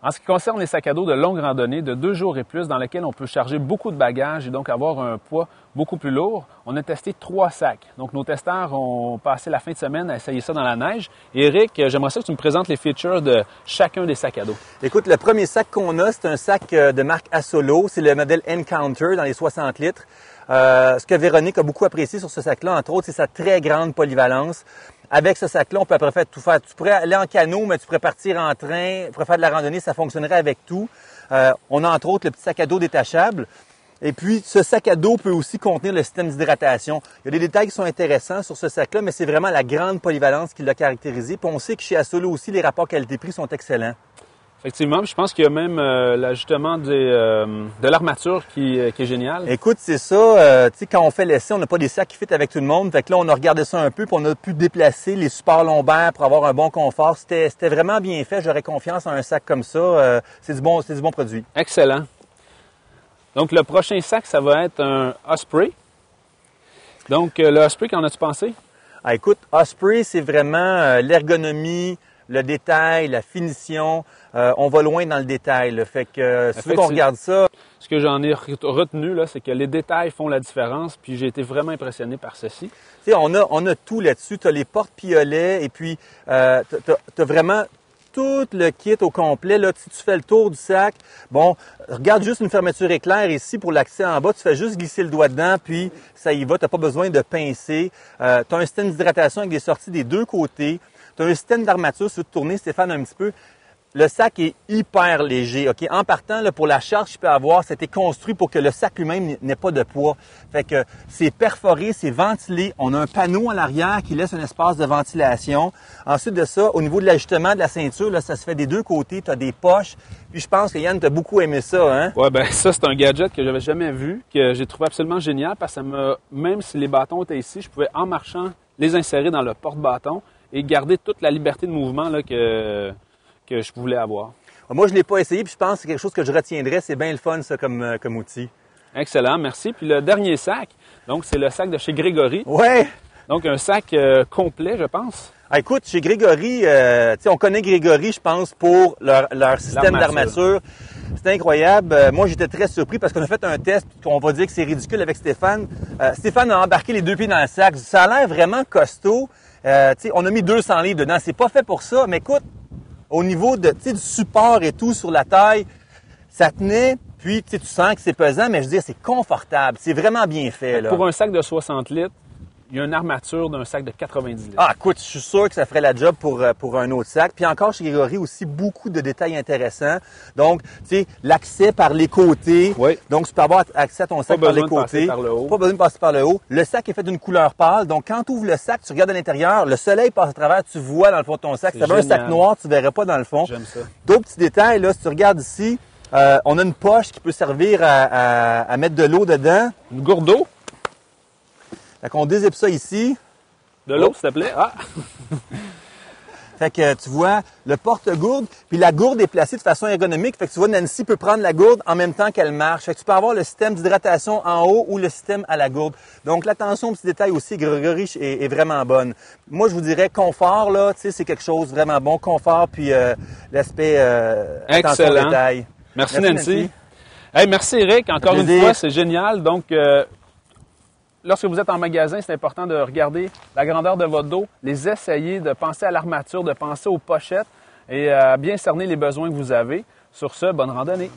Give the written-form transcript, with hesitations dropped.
En ce qui concerne les sacs à dos de longue randonnée de 2 jours et plus dans lesquels on peut charger beaucoup de bagages et donc avoir un poids beaucoup plus lourd, on a testé 3 sacs. Donc nos testeurs ont passé la fin de semaine à essayer ça dans la neige. Et Eric, j'aimerais ça que tu me présentes les features de chacun des sacs à dos. Écoute, le premier sac qu'on a, c'est un sac de marque Assolo. C'est le modèle Encounter dans les 60 litres. Ce que Véronique a beaucoup apprécié sur ce sac-là, entre autres, c'est sa très grande polyvalence. Avec ce sac-là, on peut à peu près tout faire. Tu pourrais aller en canot, mais tu pourrais partir en train, tu pourrais faire de la randonnée, ça fonctionnerait avec tout. On a entre autres le petit sac à dos détachable. Et puis, ce sac à dos peut aussi contenir le système d'hydratation. Il y a des détails qui sont intéressants sur ce sac-là, mais c'est vraiment la grande polyvalence qui l'a caractérisé. Puis on sait que chez Assolo aussi, les rapports qualité-prix sont excellents. Effectivement, je pense qu'il y a même l'ajustement de l'armature qui est génial. Écoute, c'est ça. Tu sais, quand on fait l'essai, on n'a pas des sacs qui fit avec tout le monde. Fait que là, on a regardé ça un peu, puis on a pu déplacer les supports lombaires pour avoir un bon confort. C'était vraiment bien fait. J'aurais confiance en un sac comme ça. C'est du bon produit. Excellent. Donc, le prochain sac, ça va être un Osprey. Donc, le Osprey, qu'en as-tu pensé? Ah, écoute, Osprey, c'est vraiment l'ergonomie, le détail, la finition. On va loin dans le détail. Là. Fait que si tu veux qu'on regarde ça... Ce que j'en ai retenu, là, c'est que les détails font la différence. Puis j'ai été vraiment impressionné par ceci. Tu sais, on a tout là-dessus. Tu as les porte-piolets et puis tu as vraiment tout le kit au complet. Là, si tu fais le tour du sac, bon, regarde juste une fermeture éclair ici pour l'accès en bas. Tu fais juste glisser le doigt dedans, puis ça y va. Tu n'as pas besoin de pincer. Tu as un système d'hydratation avec des sorties des deux côtés. Tu as un système d'armature, si tu veux te tourner, Stéphane, un petit peu. Le sac est hyper léger. Ok. En partant, là, pour la charge qu'il peut avoir, c'était construit pour que le sac lui-même n'ait pas de poids. Fait que c'est perforé, c'est ventilé. On a un panneau à l'arrière qui laisse un espace de ventilation. Ensuite de ça, au niveau de l'ajustement de la ceinture, là, ça se fait des deux côtés. Tu as des poches. Puis je pense que Yann, tu as beaucoup aimé ça, hein? Ouais, ben ça, c'est un gadget que j'avais jamais vu, que j'ai trouvé absolument génial parce que ça m'a, même si les bâtons étaient ici, je pouvais, en marchant, les insérer dans le porte-bâton et garder toute la liberté de mouvement là, que je voulais avoir. Moi, je ne l'ai pas essayé, puis je pense que c'est quelque chose que je retiendrai. C'est bien le fun, ça, comme outil. Excellent, merci. Puis le dernier sac, donc c'est le sac de chez Grégory. Ouais. Donc un sac complet, je pense. Ah, écoute, chez Grégory, on connaît Grégory, je pense, pour leur système d'armature. C'est incroyable. Moi, j'étais très surpris parce qu'on a fait un test, on va dire que c'est ridicule avec Stéphane. Stéphane a embarqué les deux pieds dans le sac. Ça a l'air vraiment costaud. On a mis 200 livres dedans. C'est pas fait pour ça, mais écoute, au niveau du support et tout sur la taille, ça tenait, puis tu sens que c'est pesant, mais je veux dire, c'est confortable. C'est vraiment bien fait. Là. Pour un sac de 60 litres, il y a une armature d'un sac de 90 litres. Ah, écoute, je suis sûr que ça ferait la job pour un autre sac. Puis encore chez Grégory aussi, beaucoup de détails intéressants. Donc, tu sais, l'accès par les côtés. Oui. Donc, tu peux avoir accès à ton sac par les côtés. Par le haut. Pas besoin de passer par le haut. Le sac est fait d'une couleur pâle. Donc, quand tu ouvres le sac, tu regardes à l'intérieur, le soleil passe à travers, tu vois dans le fond de ton sac. Si tu avais un sac noir, tu verrais pas dans le fond. J'aime ça. D'autres petits détails, là, si tu regardes ici, on a une poche qui peut servir à mettre de l'eau dedans. Une gourde d'eau. Fait qu'on dézippe ça ici. De l'eau, s'il te plaît. Ah! Fait que tu vois le porte-gourde, puis la gourde est placée de façon ergonomique. Fait que tu vois, Nancy peut prendre la gourde en même temps qu'elle marche. Fait que tu peux avoir le système d'hydratation en haut ou le système à la gourde. Donc l'attention aux petits détails aussi, Grégory est vraiment bonne. Moi, je vous dirais confort, là, tu sais, c'est quelque chose de vraiment bon. Confort, puis l'aspect attention aux détails. Merci Nancy. Hey, merci Eric. Encore une fois, c'est génial. Donc, lorsque vous êtes en magasin, c'est important de regarder la grandeur de votre dos, les essayer, de penser à l'armature, de penser aux pochettes et à bien cerner les besoins que vous avez. Sur ce, bonne randonnée.